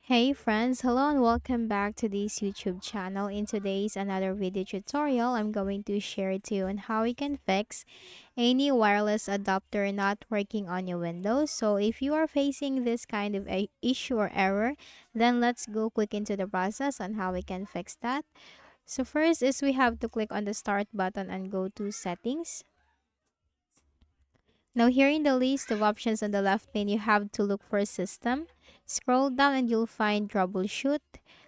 Hey friends, hello and welcome back to this YouTube channel. In today's another video tutorial, I'm going to share to you on how you can fix any wireless adapter not working on your Windows. So if you are facing this kind of issue or error, then let's go quick into the process on how we can fix that. So first is we have to click on the start button and go to settings. Now here in the list of options on the left pane, you have to look for system. Scroll down and you'll find troubleshoot.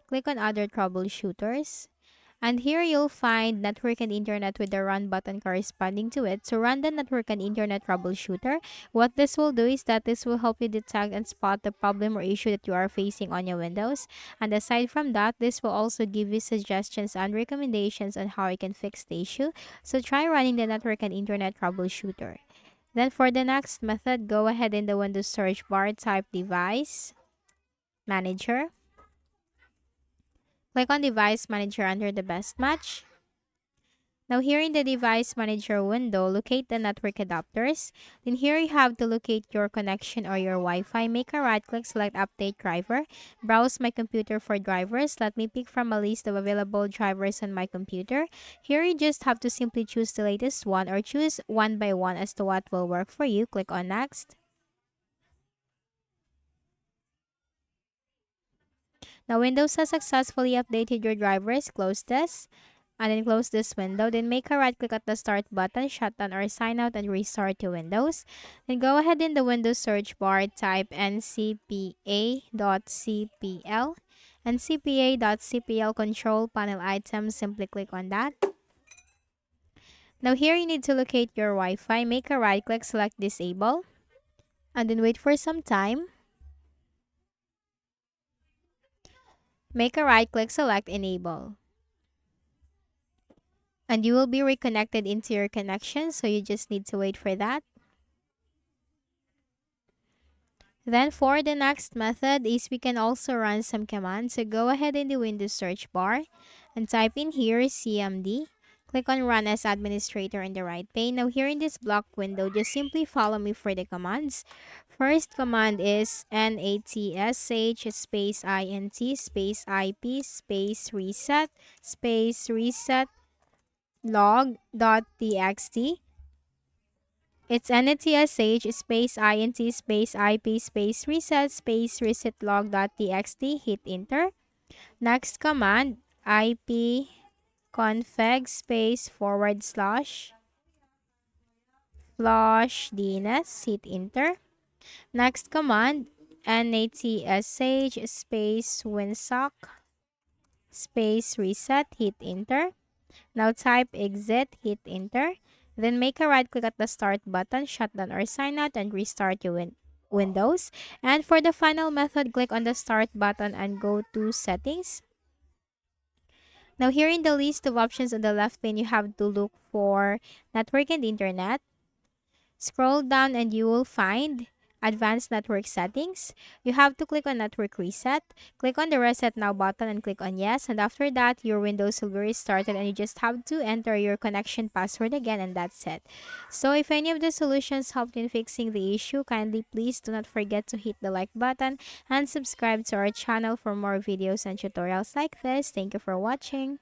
Click on other troubleshooters. And here you'll find network and internet with the run button corresponding to it. So run the network and internet troubleshooter. What this will do is that this will help you detect and spot the problem or issue that you are facing on your Windows. And aside from that, this will also give you suggestions and recommendations on how you can fix the issue. So try running the network and internet troubleshooter. Then for the next method, go ahead in the Windows search bar, type device manager. Click on device manager under the best match. Now here in the device manager window, locate the network adapters. Then here you have to locate your connection or your Wi-Fi. Make a right click, select update driver. Browse my computer for drivers. Let me pick from a list of available drivers on my computer. Here you just have to simply choose the latest one or choose one by one as to what will work for you. Click on next. Now Windows has successfully updated your drivers. Close this. And then close this window. Then make a right click at the start button, shut down or sign out and restart to Windows. Then go ahead in the Windows search bar, type ncpa.cpl. ncpa.cpl control panel items, simply click on that. Now here you need to locate your Wi-Fi. Make a right click, select disable. And then wait for some time. Make a right click, select enable. And you will be reconnected into your connection, so you just need to wait for that. Then for the next method is we can also run some commands. So go ahead in the Windows search bar and type in here cmd. Click on run as administrator in the right pane. Now here in this block window, just simply follow me for the commands. First command is natsh space int space ip space reset log.txt. It's natsh space int space ip space reset log.txt. Hit enter. Next command, ip config space /flush DNS. Hit enter. Next command, natsh space winsock space reset. Hit enter. Now type exit, hit enter. Then make a right click at the start button, shut down or sign out and restart your Windows. And for the final method, click on the start button and go to settings. Now here in the list of options on the left pane, you have to look for network and internet. Scroll down and you will find advanced network settings. You have to click on network reset. Click on the reset now button and click on yes. And after that, your Windows will be restarted and you just have to enter your connection password again, and that's it. So if any of the solutions helped in fixing the issue, kindly please do not forget to hit the like button and subscribe to our channel for more videos and tutorials like this. Thank you for watching.